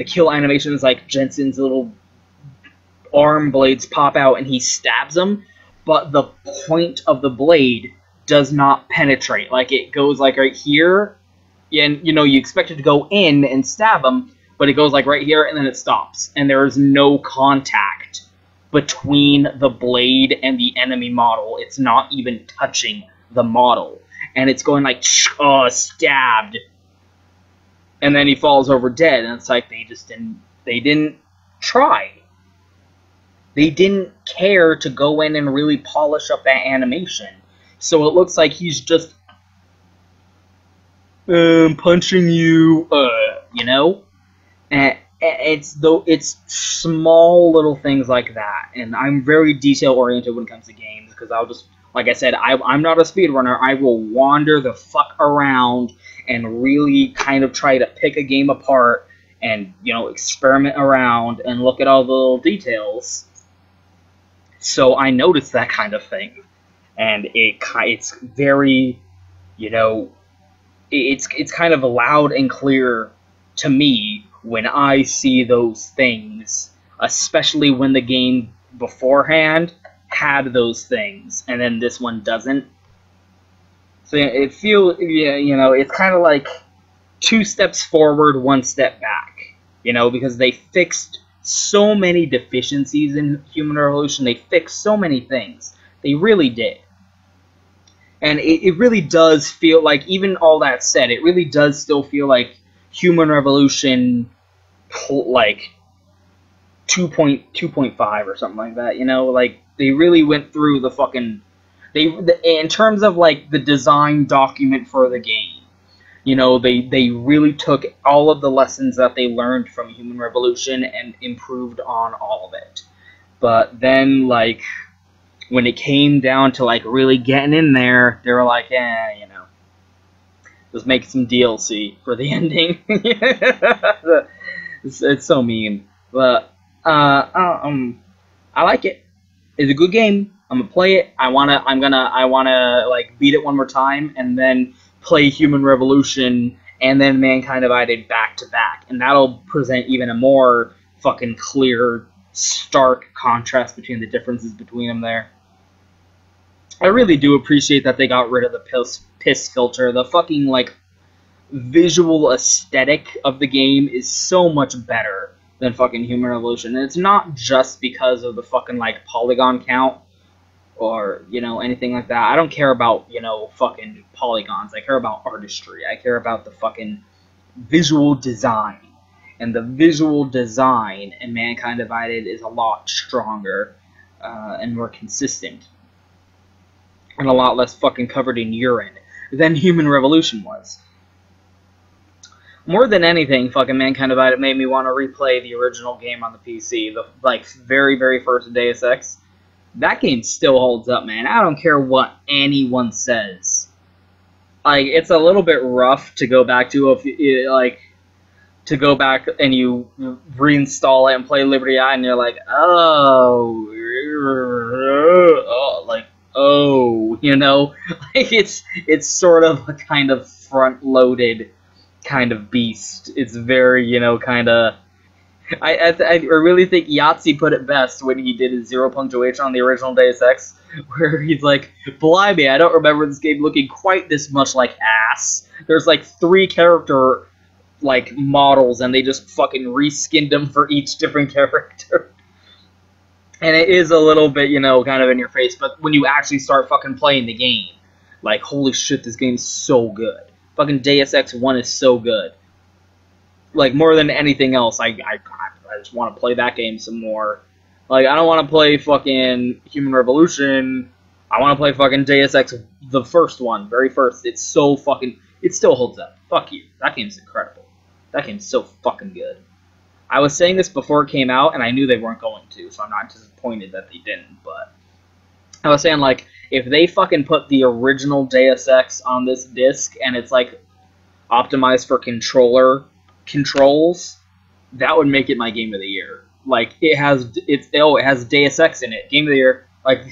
kill animation is like Jensen's little arm blades pop out and he stabs him, but the point of the blade does not penetrate. Like, it goes, like, right here, and, you know, you expect it to go in and stab him, but it goes, like, right here, and then it stops. And there is no contact between the blade and the enemy model. It's not even touching the model. And it's going, like, stabbed. And then he falls over dead, and it's like, they didn't try. They didn't care to go in and really polish up that animation. So it looks like he's just punching you, you know? And it's small little things like that. And I'm very detail-oriented when it comes to games, because I'll just, like I said, I'm not a speedrunner. I will wander the fuck around and really kind of try to pick a game apart and, you know, experiment around and look at all the little details. So I noticed that kind of thing. And it's very, you know, it's kind of loud and clear to me when I see those things, especially when the game beforehand had those things, and then this one doesn't. So it feels, yeah, you know, it's kind of like 2 steps forward, 1 step back, you know, because they fixed so many deficiencies in Human Revolution. They fixed so many things. They really did. And it really does feel like, even all that said, it really does still feel like Human Revolution, like, 2.5 or something like that, you know? Like, they really went through the fucking... in terms of, like, the design document for the game, you know, they really took all of the lessons that they learned from Human Revolution and improved on all of it. But then, like, when it came down to, like, really getting in there, they were like, you know, let's make some DLC for the ending. it's so mean. But, I like it. It's a good game. I'm gonna play it. I wanna, like, beat it one more time, and then play Human Revolution, and then Mankind Divided back to back. And that'll present even a more fucking clear, stark contrast between the differences between them there. I really do appreciate that they got rid of the piss filter. The fucking, like, visual aesthetic of the game is so much better than fucking Human Revolution. And it's not just because of the fucking, like, polygon count or, you know, anything like that. I don't care about, you know, fucking polygons. I care about artistry. I care about the fucking visual design. And the visual design in Mankind Divided is a lot stronger and more consistent. And a lot less fucking covered in urine than Human Revolution was. More than anything, fucking Mankind Divided made me want to replay the original game on the PC. The, like, very, very first Deus Ex. That game still holds up, man. I don't care what anyone says. Like, it's a little bit rough to go back to if you, like, to go back and you reinstall it and play Liberty Eye and you're like, oh, like, oh, you know? Like, it's sort of a kind of front-loaded kind of beast. It's very, you know, kind of... I really think Yahtzee put it best when he did his 0 punctuation on the original Deus Ex, where he's like, blimey, I don't remember this game looking quite this much like ass. There's like 3 character, like, models, and they just fucking reskinned them for each different character. And it is a little bit, you know, kind of in your face, but when you actually start fucking playing the game, like, holy shit, this game's so good. Fucking Deus Ex 1 is so good. Like, more than anything else, I just want to play that game some more. Like, I don't want to play fucking Human Revolution. I want to play fucking Deus Ex, the first one, very first. It's so fucking... It still holds up. Fuck you. That game's incredible. That game's so fucking good. I was saying this before it came out, and I knew they weren't going to, so I'm not disappointed that they didn't, but... I was saying, like, if they fucking put the original Deus Ex on this disc, and it's, like, optimized for controls, that would make it my game of the year. Like, it has Deus Ex in it. Game of the year. Like,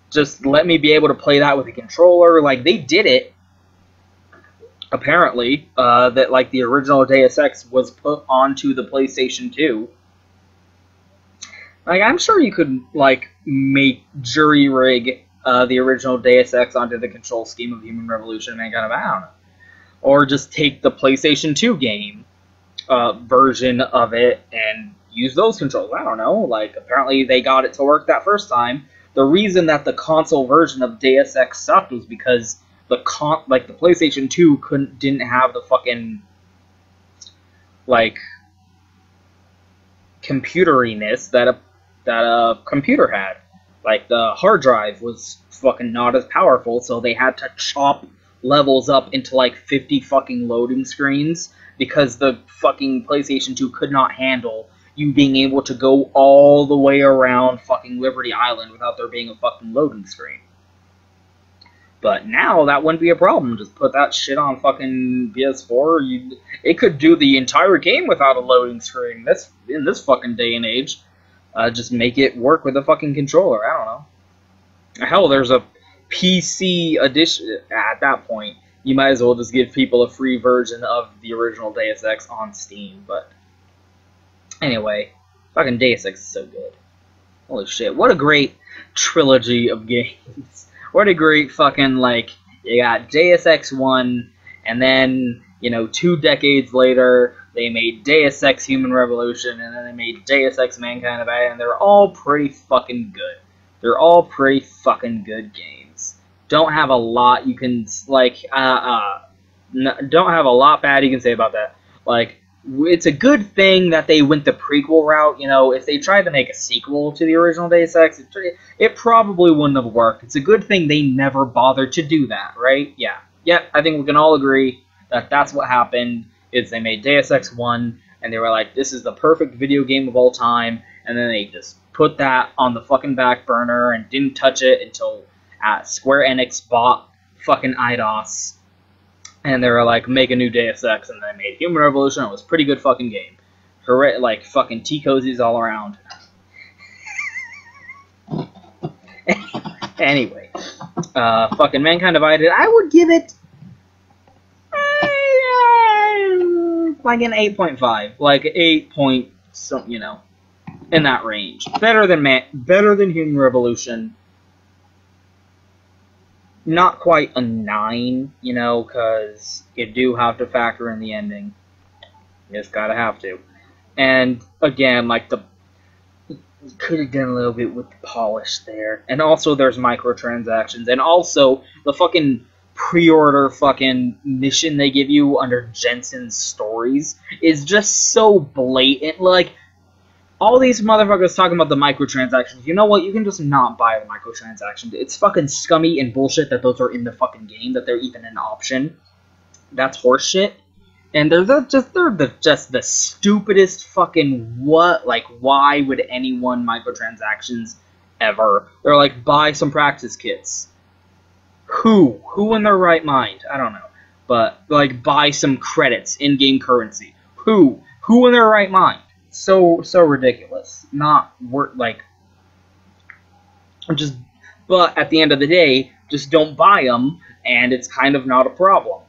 just let me be able to play that with a controller. Like, they did it, apparently, that, like, the original Deus Ex was put onto the PlayStation 2. Like, I'm sure you could, like, make jury-rig the original Deus Ex onto the control scheme of Human Revolution, and kind of, I don't know. Or just take the PlayStation 2 game version of it and use those controls. I don't know. Like, apparently they got it to work that first time. The reason that the console version of Deus Ex sucked was because the PlayStation 2 didn't have the fucking, like, computeriness that a computer had. Like, the hard drive was fucking not as powerful, so they had to chop levels up into, like, 50 fucking loading screens because the fucking PlayStation 2 could not handle you being able to go all the way around fucking Liberty Island without there being a fucking loading screen. But now, that wouldn't be a problem. Just put that shit on fucking PS4. It could do the entire game without a loading screen. In this fucking day and age. Just make it work with a fucking controller. I don't know. Hell, there's a PC edition. At that point, you might as well just give people a free version of the original Deus Ex on Steam. But anyway, fucking Deus Ex is so good. Holy shit, what a great trilogy of games. What a great fucking, like, you got Deus Ex 1, and then, you know, 2 decades later, they made Deus Ex Human Revolution, and then they made Deus Ex Mankind Divided, and they're all pretty fucking good. They're all pretty fucking good games. Don't have a lot you can, like, don't have a lot bad you can say about that. Like, it's a good thing that they went the prequel route. You know, if they tried to make a sequel to the original Deus Ex, it probably wouldn't have worked. It's a good thing they never bothered to do that, right? Yeah. Yep, I think we can all agree that that's what happened, is they made Deus Ex 1, and they were like, this is the perfect video game of all time, and then they just put that on the fucking back burner and didn't touch it until Square Enix bought fucking Eidos. And they were like, make a new Deus Ex, and they made Human Revolution. It was a pretty good fucking game. Correct, like, fucking tea-cozies all around. Anyway. Fucking Mankind Divided, I would give it... like an 8.5. Like, 8 point... some, you know, in that range. Better than Human Revolution.
not quite a 9, you know, because you do have to factor in the ending. You just gotta have to. And again, like the could have done a little bit with the polish there. And also there's microtransactions. And also the fucking pre-order fucking mission they give you under Jensen's stories is just so blatant. Like, all these motherfuckers talking about the microtransactions. You know what? You can just not buy the microtransactions. It's fucking scummy and bullshit that those are in the fucking game, that they're even an option. That's horseshit. And they're just the stupidest fucking what? Like, why would anyone microtransactions ever? They're like, buy some practice kits. Who? Who in their right mind? I don't know. But, like, buy some credits, in-game currency. Who? Who in their right mind? So ridiculous. Not worth, like, just, but at the end of the day, just don't buy them, and it's kind of not a problem.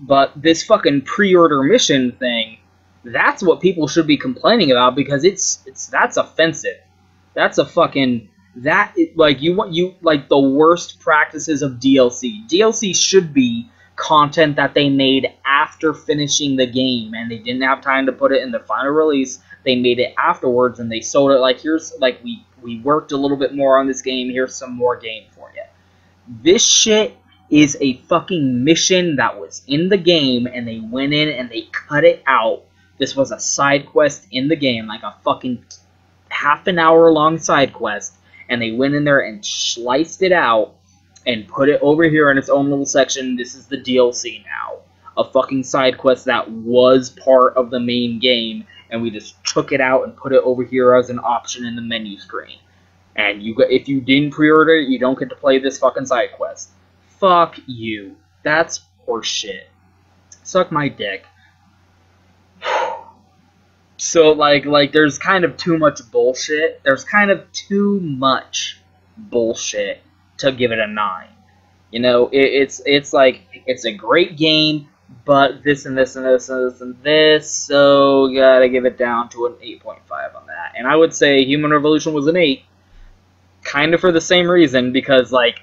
But this fucking pre-order mission thing, that's what people should be complaining about, because that's offensive. That's a fucking, like, like, the worst practices of DLC. DLC should be content that they made after finishing the game, and they didn't have time to put it in the final release. They made it afterwards, and they sold it like, here's, like, we worked a little bit more on this game, here's some more game for you. This shit is a fucking mission that was in the game, and they went in and they cut it out. This was a side quest in the game, like a fucking half an hour long side quest, and they went in there and sliced it out and put it over here in its own little section. This is the DLC now. A fucking side quest that was part of the main game, and we just took it out and put it over here as an option in the menu screen. And if you didn't pre-order it, you don't get to play this fucking side quest. Fuck you. That's horseshit. Suck my dick. So, like, there's kind of too much bullshit. There's kind of too much bullshit to give it a 9. You know, it's like, it's a great game, but this and this and this and this and this, so you gotta give it down to an 8.5 on that. And I would say Human Revolution was an 8. Kind of for the same reason, because, like,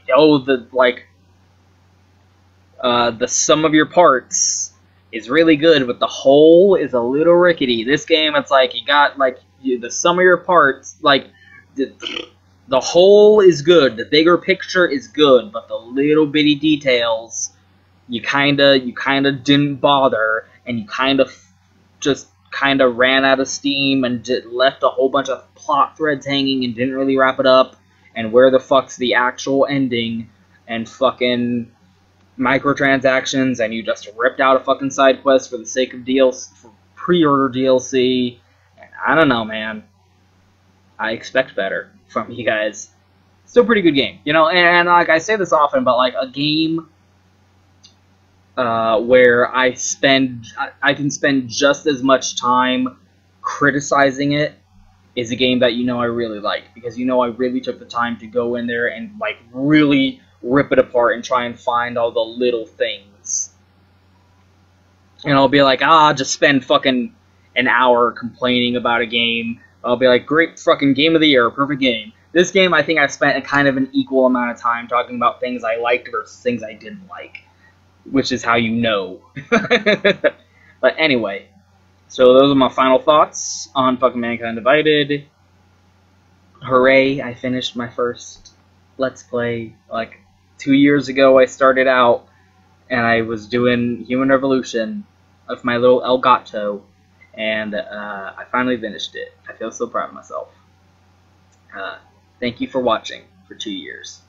the sum of your parts is really good, but the whole is a little rickety. This game, it's like, you got, like, the sum of your parts, like, the whole is good, the bigger picture is good, but the little bitty details, you kinda didn't bother, and you just ran out of steam, and left a whole bunch of plot threads hanging, and didn't really wrap it up, and where the fuck's the actual ending, and fucking microtransactions, and you just ripped out a fucking side quest for the sake of DLC, for pre-order DLC. I don't know, man. I expect better from you guys. Still pretty good game, you know, and like, I say this often, but like, a game where I can spend just as much time criticizing it is a game that you know I really like, because you know I really took the time to go in there and, like, really rip it apart and try and find all the little things. And I'll be like, I'll just spend fucking an hour complaining about a game. I'll be like, great fucking game of the year, perfect game. This game, I think I spent a kind of an equal amount of time talking about things I liked versus things I didn't like, which is how you know. But anyway, so those are my final thoughts on fucking Mankind Divided. Hooray, I finished my first Let's Play. Like, 2 years ago I started out, and I was doing Human Revolution of my little Elgato, and I finally finished it. I feel so proud of myself. Thank you for watching for 2 years.